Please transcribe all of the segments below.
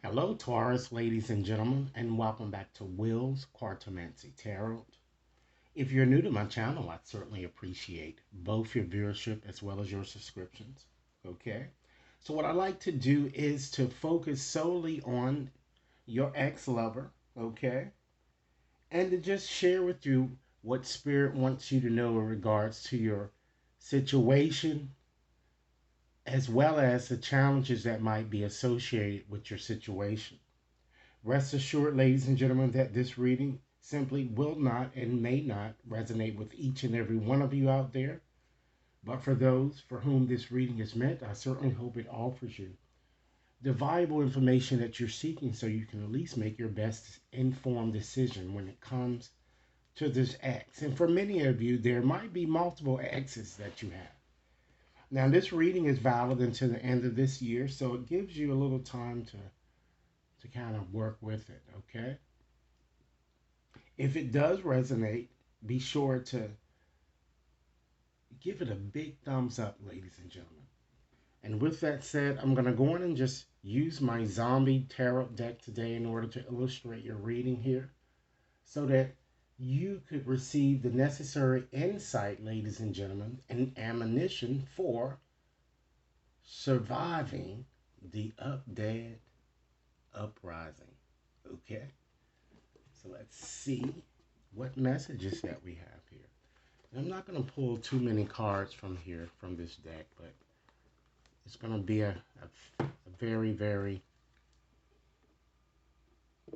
Hello, Taurus, ladies and gentlemen, and welcome back to Will's Quartomancy Tarot. If you're new to my channel, I'd certainly appreciate both your viewership as well as your subscriptions. Okay? So, what I like to do is to focus solely on your ex lover, okay? And to just share with you what Spirit wants you to know in regards to your situation as well as the challenges that might be associated with your situation. Rest assured, ladies and gentlemen, that this reading simply will not and may not resonate with each and every one of you out there. But for those for whom this reading is meant, I certainly hope it offers you the valuable information that you're seeking so you can at least make your best informed decision when it comes to this X. And for many of you, there might be multiple X's that you have. Now, this reading is valid until the end of this year, so it gives you a little time to kind of work with it, okay? If it does resonate, be sure to give it a big thumbs up, ladies and gentlemen. And with that said, I'm going to go in and just use my zombie tarot deck today in order to illustrate your reading here so that you could receive the necessary insight, ladies and gentlemen, and ammunition for surviving the Oct-Dec uprising. Okay? So let's see what messages that we have here. I'm not going to pull too many cards from here, from this deck, but it's going to be a very, very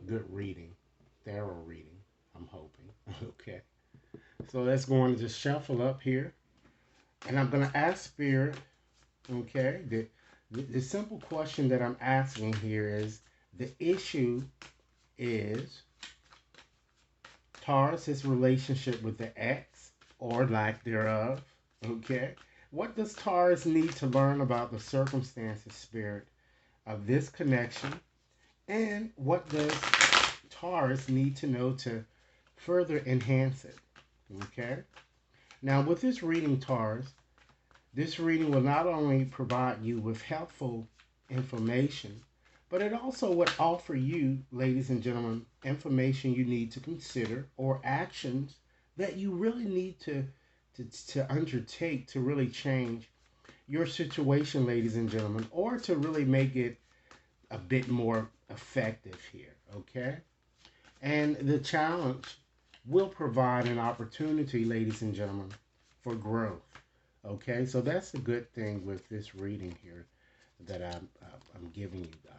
good reading, thorough reading, I'm hoping. Okay. So let's go on and just shuffle up here. And I'm going to ask Spirit, okay, the simple question that I'm asking here is the issue is Taurus's relationship with the ex or lack thereof. Okay. What does Taurus need to learn about the circumstances, Spirit, of this connection? And what does Taurus need to know to further enhance it? Okay. Now, with this reading, Taurus, this reading will not only provide you with helpful information, but it also would offer you, ladies and gentlemen, information you need to consider or actions that you really need to undertake to really change your situation, ladies and gentlemen, or to really make it a bit more effective here, okay? And the challenge will provide an opportunity, ladies and gentlemen, for growth, okay? So that's the good thing with this reading here that I'm giving you guys.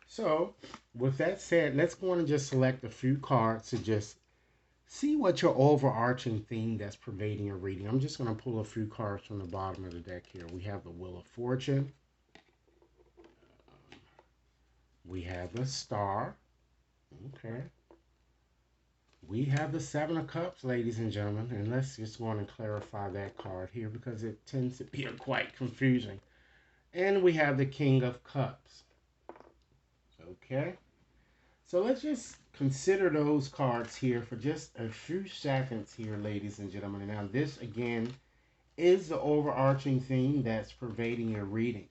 So, with that said, let's go on and just select a few cards to just see what your overarching theme that's pervading your reading. I'm just going to pull a few cards from the bottom of the deck here. We have the Wheel of Fortune. We have the Star. Okay. We have the Seven of Cups, ladies and gentlemen. And let's just go on and clarify that card here because it tends to be quite confusing. And we have the King of Cups. Okay. So let's just consider those cards here for just a few seconds here, ladies and gentlemen. And now this, again, is the overarching theme that's pervading your reading.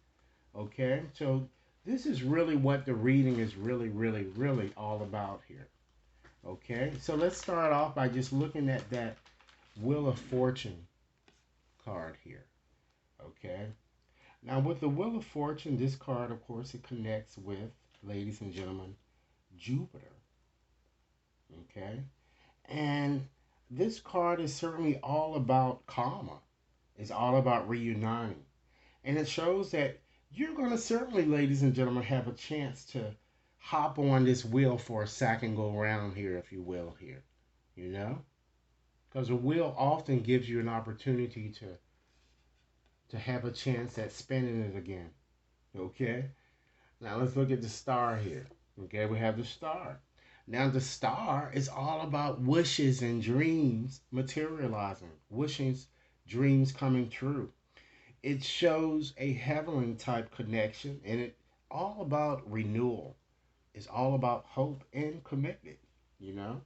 Okay? So this is really what the reading is really all about here. Okay? So let's start off by just looking at that Wheel of Fortune card here. Okay? Now with the Wheel of Fortune, this card, of course, it connects with, ladies and gentlemen, Jupiter. Okay? And this card is certainly all about karma. It's all about reuniting. And it shows that you're going to certainly, ladies and gentlemen, have a chance to hop on this wheel for a second go round here, if you will, here. You know? Because a wheel often gives you an opportunity to have a chance at spinning it again. Okay? Now let's look at the star here. Okay, we have the star. Now the star is all about wishes and dreams materializing. Wishes, dreams coming true. It shows a heavenly type connection and it's all about renewal. It's all about hope and commitment, you know?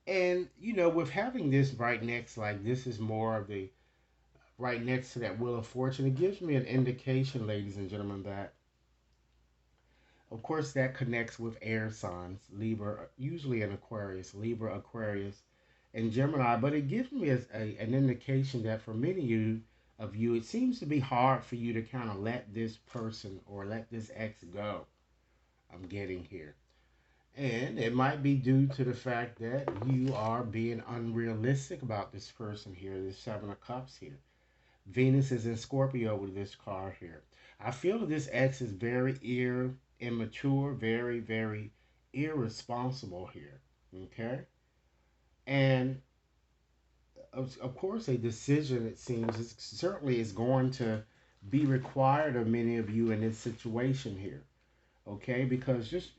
And, you know, with having this right next, like this is more of the right next to that Wheel of Fortune, it gives me an indication, ladies and gentlemen, that Of course, that connects with air signs, Libra, usually an Aquarius, Libra, Aquarius, and Gemini. But it gives me an indication that for many of you, it seems to be hard for you to kind of let this person or let this ex go. I'm getting here. And it might be due to the fact that you are being unrealistic about this person here, this Seven of Cups here. Venus is in Scorpio with this card here. I feel that this ex is very immature, very, very irresponsible here. Okay? And of course, a decision, it seems, certainly is going to be required of many of you in this situation here. Okay? Because just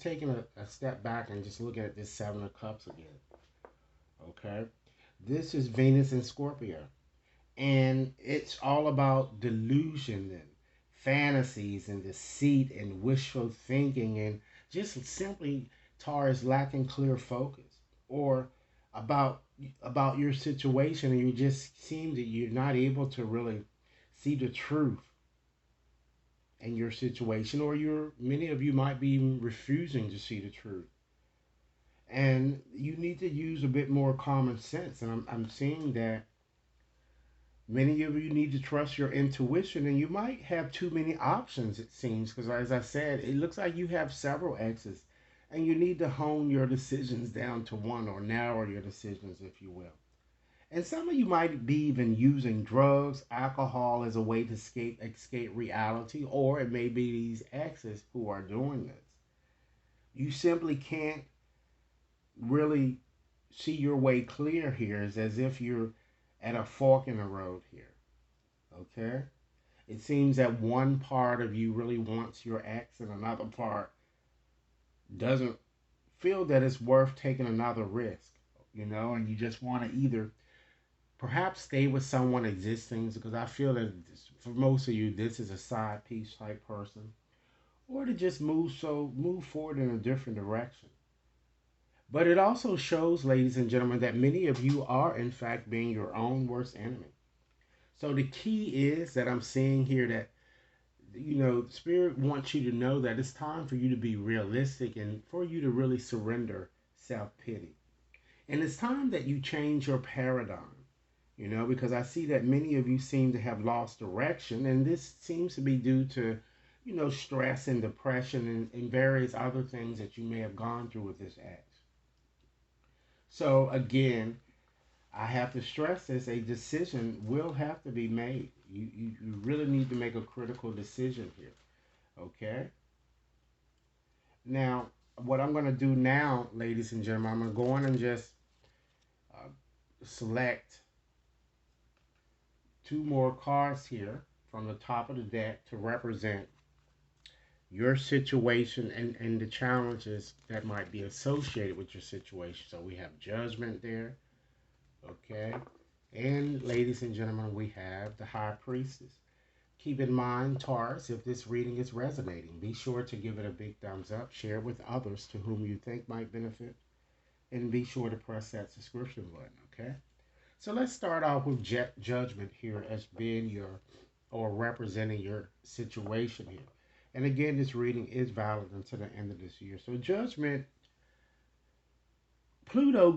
taking a step back and just looking at this Seven of Cups again. Okay? This is Venus in Scorpio. And it's all about delusion and fantasies and deceit and wishful thinking and just simply Taurus lacking clear focus or about about your situation, and you just seem that you're not able to really see the truth in your situation, or you're many of you might be even refusing to see the truth, and you need to use a bit more common sense. And I'm seeing that many of you need to trust your intuition, and you might have too many options, it seems, because as I said, it looks like you have several exes, and you need to hone your decisions down to one or narrow your decisions, if you will. And some of you might be even using drugs, alcohol as a way to escape reality, or it may be these exes who are doing this. You simply can't really see your way clear here. It's as if you're at a fork in the road here. Okay? It seems that one part of you really wants your ex and another part doesn't feel that it's worth taking another risk, and you just want to either perhaps stay with someone existing, because I feel that for most of you, this is a side piece type person, or to just move forward in a different direction. But it also shows, ladies and gentlemen, that many of you are in fact being your own worst enemy. So the key is that I'm seeing here that Spirit wants you to know that it's time for you to be realistic and for you to really surrender self-pity. And it's time that you change your paradigm, because I see that many of you seem to have lost direction, and this seems to be due to, stress and depression and various other things that you may have gone through with this ex. So again, I have to stress this, a decision will have to be made. You really need to make a critical decision here. Okay? Now, what I'm going to do now, ladies and gentlemen, I'm going to go on and just uh, select two more cards here from the top of the deck to represent your situation and the challenges that might be associated with your situation. So we have Judgment there. Okay? And ladies and gentlemen, we have the High Priestess. Keep in mind, Taurus, if this reading is resonating, be sure to give it a big thumbs up, share with others to whom you think might benefit, and be sure to press that subscription button, okay? So let's start off with Judgment here as being your, or representing your situation here. And again, this reading is valid until the end of this year. So Judgment, Pluto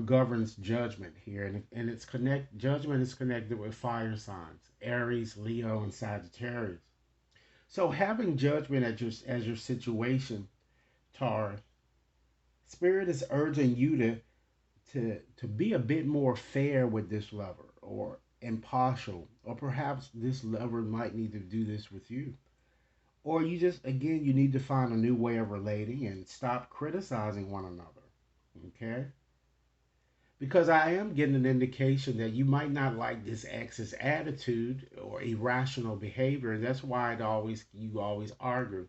governs judgment here, and judgment is connected with fire signs, Aries, Leo, and Sagittarius. So having judgment as your situation, Taurus, Spirit is urging you to be a bit more fair with this lover, or impartial, or perhaps this lover might need to do this with you. Or you need to find a new way of relating and stop criticizing one another. Okay? Because I am getting an indication that you might not like this ex's attitude or irrational behavior. That's why you always argue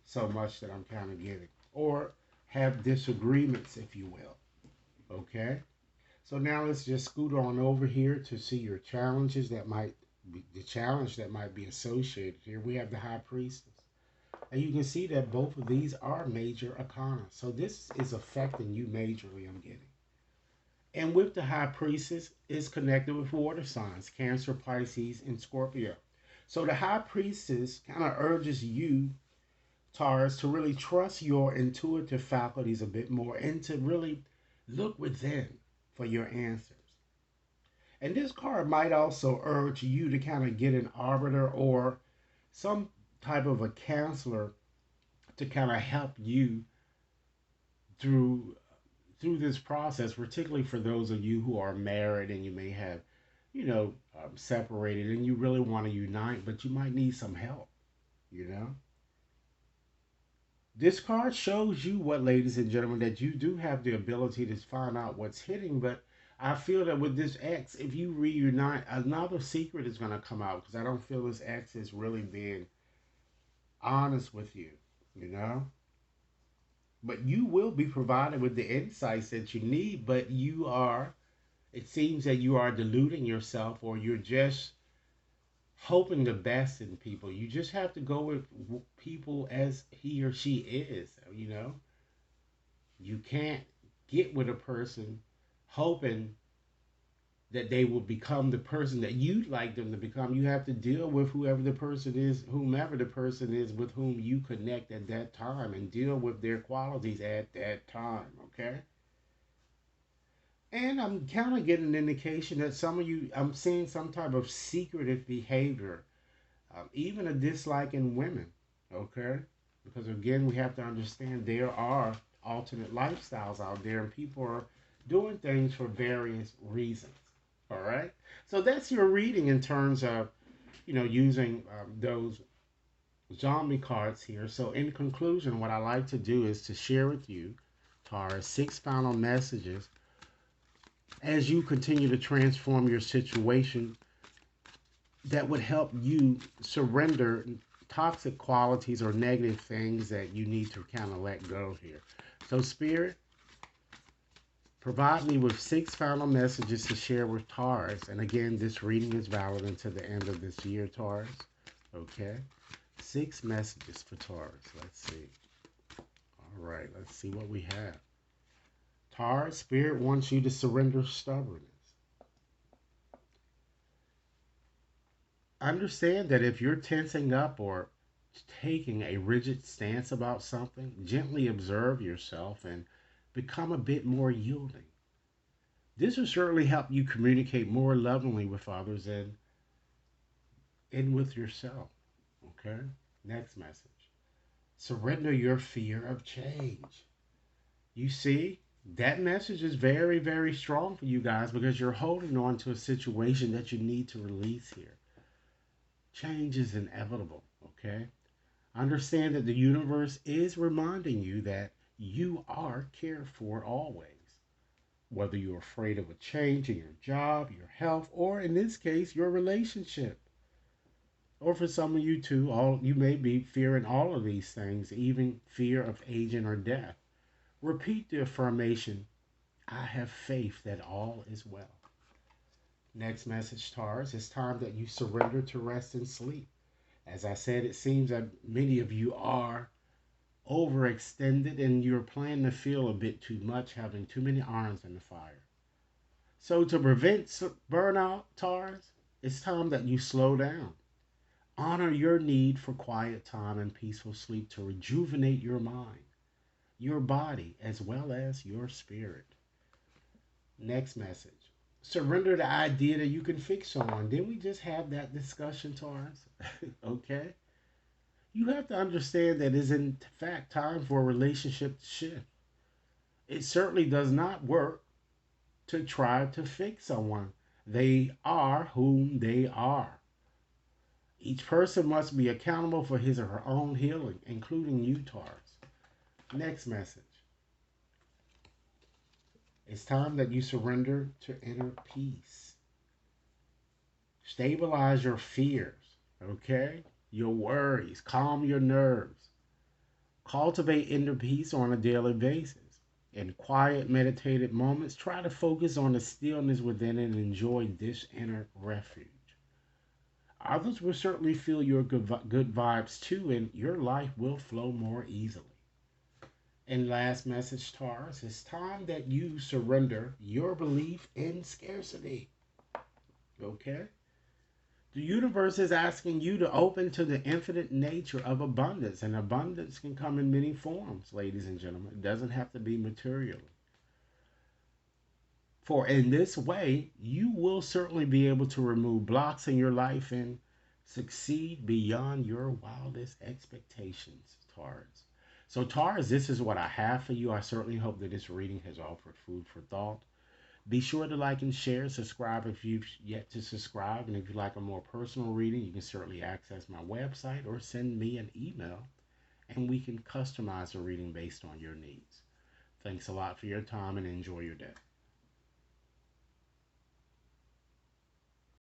so much, that I'm kind of getting. Or have disagreements, if you will. Okay? So now let's just scoot on over here to see your challenges the challenge that might be associated here. We have the High Priestess. And you can see that both of these are major arcana. So this is affecting you majorly, I'm getting. And with the High Priestess is connected with water signs, Cancer, Pisces, and Scorpio. So the High Priestess kind of urges you, Taurus, to really trust your intuitive faculties a bit more and to really look within for your answers. And this card might also urge you to kind of get an arbiter or some type of a counselor to kind of help you through this process, particularly for those of you who are married and you may have, separated and you really want to unite, but you might need some help, you know? This card shows you what, ladies and gentlemen, that you do have the ability to find out what's hitting, but I feel that with this X, if you reunite, another secret is going to come out because I don't feel this X is really being honest with you, you know? But you will be provided with the insights that you need, but it seems that you are deluding yourself or you're just hoping the best in people. You just have to go with people as he or she is, you know? You can't get with a person hoping that they will become the person that you'd like them to become. You have to deal with whomever the person is with whom you connect at that time and deal with their qualities at that time, okay? And I'm kind of getting an indication that some of you, I'm seeing some type of secretive behavior, even a dislike in women, okay? Because again, we have to understand there are alternate lifestyles out there and people are doing things for various reasons. All right. So that's your reading in terms of, using those zombie cards here. So in conclusion, what I like to do is to share with you, Taurus, 6 final messages as you continue to transform your situation that would help you surrender toxic qualities or negative things that you need to kind of let go here. So Spirit, provide me with 6 final messages to share with Taurus. And again, this reading is valid until the end of this year, Taurus. Okay? 6 messages for Taurus. Let's see. All right, let's see what we have. Taurus, Spirit wants you to surrender stubbornness. Understand that if you're tensing up or taking a rigid stance about something, gently observe yourself and become a bit more yielding. This will certainly help you communicate more lovingly with others and with yourself. Okay? Next message. Surrender your fear of change. You see, that message is very, very strong for you guys because you're holding on to a situation that you need to release here. Change is inevitable, okay? Understand that the universe is reminding you that you are cared for always. Whether you're afraid of a change in your job, your health, or in this case, your relationship. Or for some of you too, you may be fearing all of these things, even fear of aging or death. Repeat the affirmation, I have faith that all is well. Next message, Taurus, it's time that you surrender to rest and sleep. As I said, it seems that many of you are overextended and you're planning to feel a bit too much, having too many irons in the fire. So to prevent burnout, Taurus, it's time that you slow down. Honor your need for quiet time and peaceful sleep to rejuvenate your mind, your body, as well as your spirit. Next message. Surrender the idea that you can fix someone. Didn't we just have that discussion, Taurus? Okay? You have to understand that it's in fact time for a relationship to shift. It certainly does not work to try to fix someone. They are whom they are. Each person must be accountable for his or her own healing, including you, Taurus. Next message. It's time that you surrender to inner peace. Stabilize your fears, okay? Your worries. Calm your nerves. Cultivate inner peace on a daily basis. In quiet, meditative moments, try to focus on the stillness within and enjoy this inner refuge. Others will certainly feel your good vibes too, and your life will flow more easily. And last message, Taurus, it's time that you surrender your belief in scarcity. Okay? The universe is asking you to open to the infinite nature of abundance, and abundance can come in many forms, ladies and gentlemen. It doesn't have to be material. For in this way, you will certainly be able to remove blocks in your life and succeed beyond your wildest expectations, Taurus. So, Taurus, this is what I have for you. I certainly hope that this reading has offered food for thought. Be sure to like and share, subscribe if you've yet to subscribe. And if you like a more personal reading, you can certainly access my website or send me an email and we can customize a reading based on your needs. Thanks a lot for your time and enjoy your day.